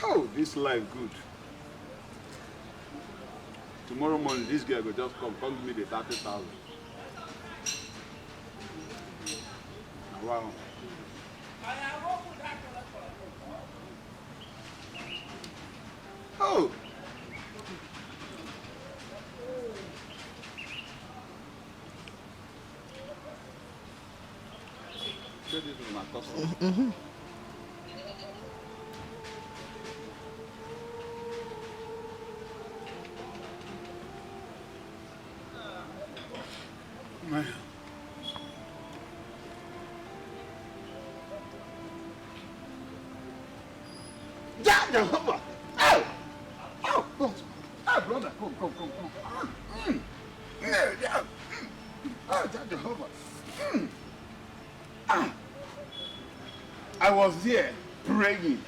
Oh, this life good. Tomorrow morning, this girl will just come give me the 30,000. Wow. Oh! This is my customer. Man. Jehovah! Oh! Oh! Oh, brother, come. Oh, Jehovah! I was here praying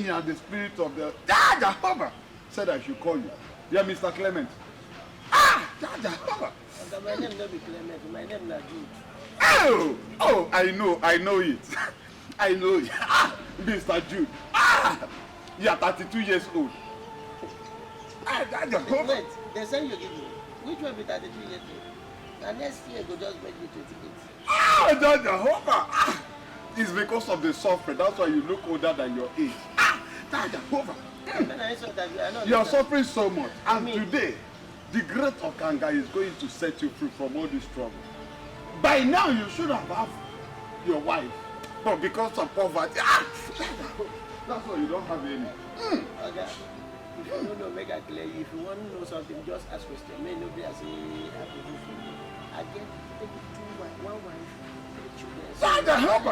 at the spirit of the Jehovah said I should call you. Yeah, Mr. Clement. Jehovah! My name not be Clement, my name not Jude. Oh, I know it. I know it. Mr. Jude. You are 32 years old. Wait, they say you give me. Which one be 32 years old? And next year go just make me 28. Jehovah! It's because of the suffering. That's why you look older than your age. Jehovah! You are suffering so much. And today, the great Okanga is going to set you free from all this trouble. By now, you should have your wife. But because of poverty, that's why you don't have any. Okay. If you don't know, make it clear. If you want to know something, just ask question. May nobody say I get one wife, 3 children.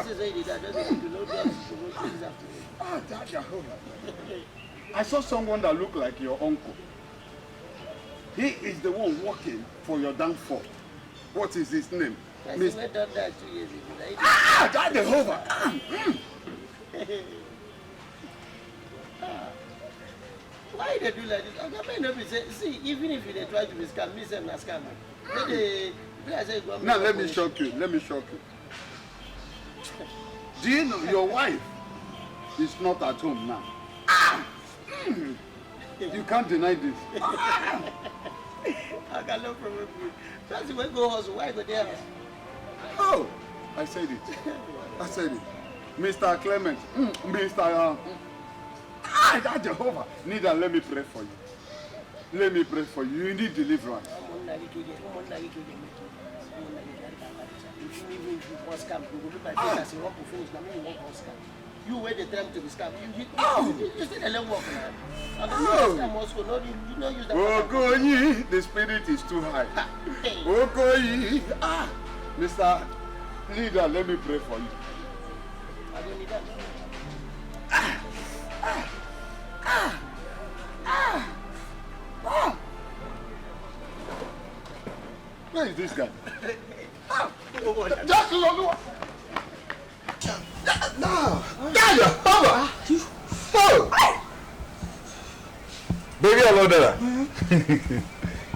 This is it. That doesn't mean you know just I saw someone that looked like your uncle. He is the one working for your downfall. What is his name? I done that 2 years ago. God Jehovah! Why they do like this? I may not be say, see, even if they try to be scam, me say na scam. Now let me shock you. Do you know your wife is not at home now? You can't deny this. I got no problem with you. That's the way go hustle. Why go there? Oh, I said it. Mr. Clement, Mr. God Jehovah. Neither let me pray for you. You need deliverance. You wait the time to be scam. You still a little work, man. Okoyi, the spirit is too high. Okoyi, Mr. Leader, let me pray for you. I don't need that. Where is this guy? Just look. No. Baby, hello there.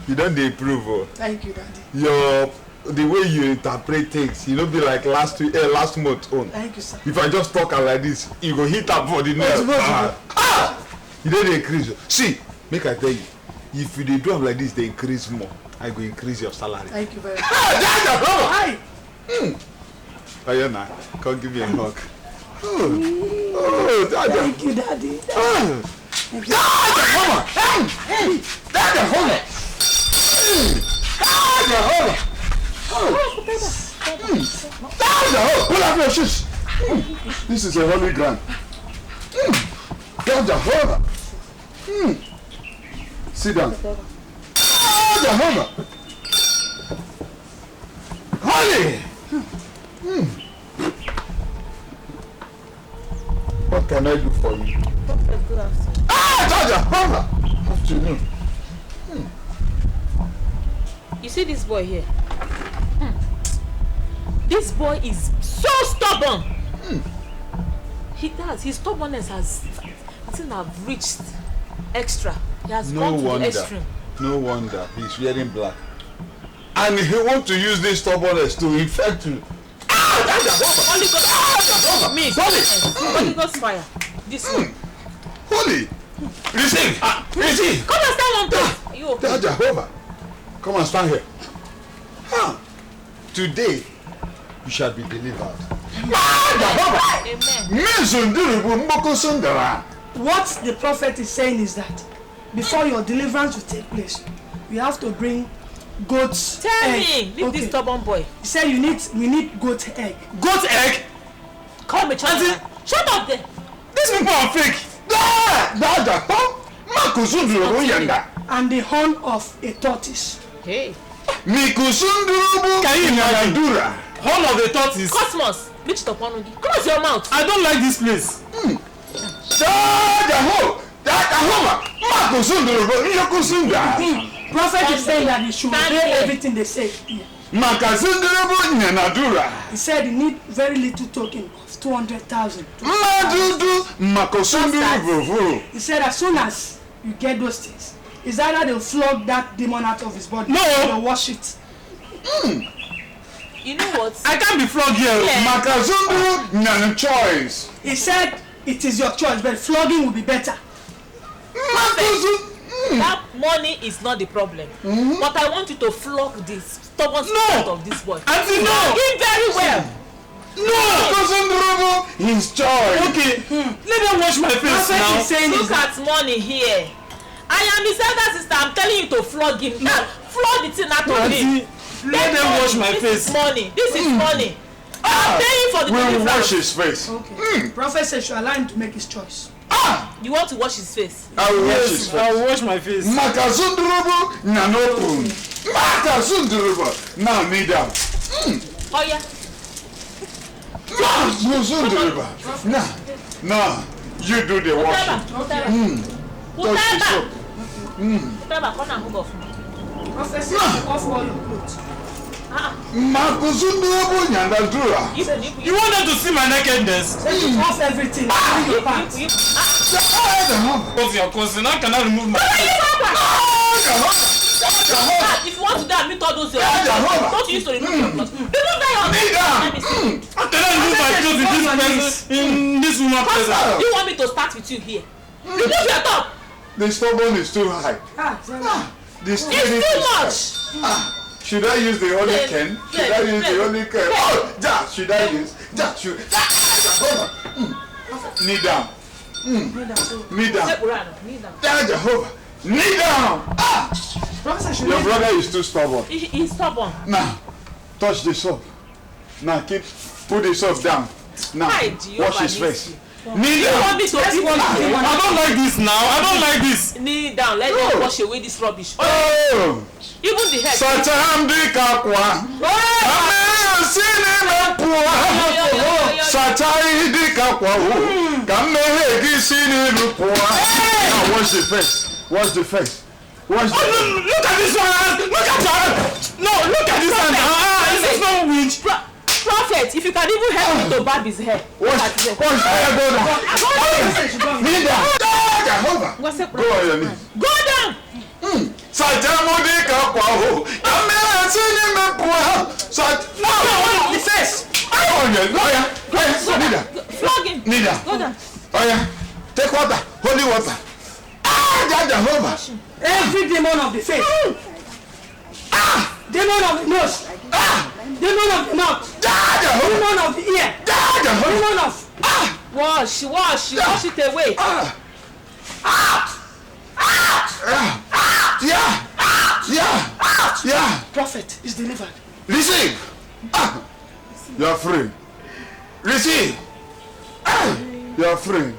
You don't improve. Oh. Thank you, Daddy. The way you interpret things, you don't be like last month on. Thank you, sir. If I just talk like this, you go hit up for the nail. You don't increase. See, make I tell you, if you do them like this, they increase more. I go increase your salary. Thank you very much. Hi. Ayana, come give me a hug. Thank you, Daddy. Thank you. Pull up your shoes. This is a holy ground. Jehovah. Sit down. Jehovah. Holy. What can I do for you? Good afternoon. Jehovah. Afternoon. You see this boy here? This boy is so stubborn. His stubbornness has reached extra. He has gone to the extreme. No wonder he's wearing black. And he wants to use this stubbornness to infect you. Holy Ghost fire. This one. Holy. Receive. Receive. Come and stand on top. Are you okay? Jehovah. Come and stand here. Today, you shall be delivered. Amen. What the prophet is saying is that before your deliverance will take place, you have to bring goat's Tell egg. me, leave this stubborn boy. He said we need goat egg. Goat egg? Call me child. Shut up there. These people are fake. And the horn of a tortoise. Hey. Can you imagine? Horn of the tortoise. Cosmos. Close your mouth. I don't like this place. Prophet is saying that he should obey everything they say. He said he need very little token of 200,000. He said as soon as you get those things, it's either they'll flog that demon out of his body, no, or they'll wash it. You know what? I can't be flogged here. Yeah. Choice. He said it is your choice, but flogging will be better. That money is not the problem. But I want you to flog this stubborn spirit of this boy. Auntie, no. Him very well. No. His choice. Okay. Let them wash my face now. Look at money here. I am his elder sister. I'm telling you to flog him. Now, flog the thing out of him. Let them wash my face. This is money. This is money. I'm paying for the deliverance. We'll wash his face. Okay. Prophet says you allow him to make his choice. You want to wash his face? I will wash his face. I will wash my face. Now kneel down. Oh yeah. Now, you do the washing. Touch the soap. Come and move off. Prophet says off all your clothes. You want them to see my nakedness? Off everything. Your pants. What's your concern? How can I remove my If you want to die, meet all those don't use to remove your clothes. Remove that. How can I remove my clothes in this woman's presence? You want me to start with you here? Remove your top. The stubborn is too high. This it's too much. Should I use the holy ken? Should I use the holy ken? Oh, should I use? Kneel down. Kneel down. Jehovah. Kneel down. Your brother is too stubborn. He's stubborn. Now, touch the soap. Now, put the soap down. Now, wash his face. Kneel down. I don't like this now. I don't like this. Kneel down. Let them wash away this rubbish. Oh. Even the head. Now wash the face. Wash the face. Wash the face. Look at this one. Look at that. No, look at this one. This is not winch. Prophet, if you can even help me to barb his hair. Wash the hair. Kneel down. Go on your knees. Go down. The face. Flog him. Kneel down. Go down. Oh yeah. Take water. Holy water. Jehovah. Every demon of the face. Demon of the nose. Demon of the mouth. Demon of the ear. Demon of. Wash it away. Yeah. Prophet is delivered. Receive. You are free. Receive. You are free.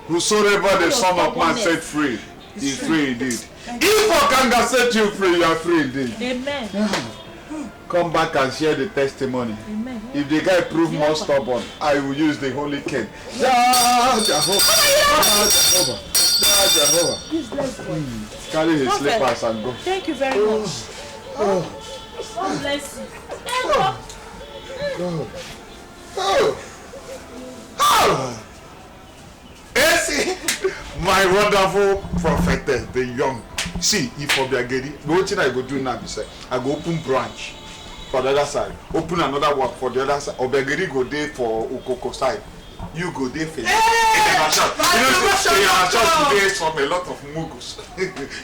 Whosoever the Son of Man set free is free indeed. If Okanga set you free, you are free indeed. Amen. Come back and share the testimony. Amen. If the guy prove more stubborn, I will use the holy king. Jehovah. Carry his slippers and go. Thank you very much. God bless you. My wonderful prophetess, the young. See, if Obiageri, the thing I go do now is I go open branch for the other side, open another one for the other side. Obiageri go there for Ukoko side. you go there for today from a lot of mugus.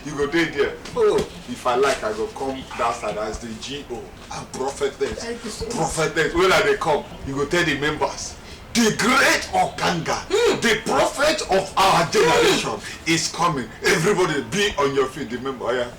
You go there. Oh, if I like, I go come that side as the GO and prophetess. When they come, you go tell the members. The great Okanga, the prophet of our generation is coming. Everybody be on your feet. Remember, I am.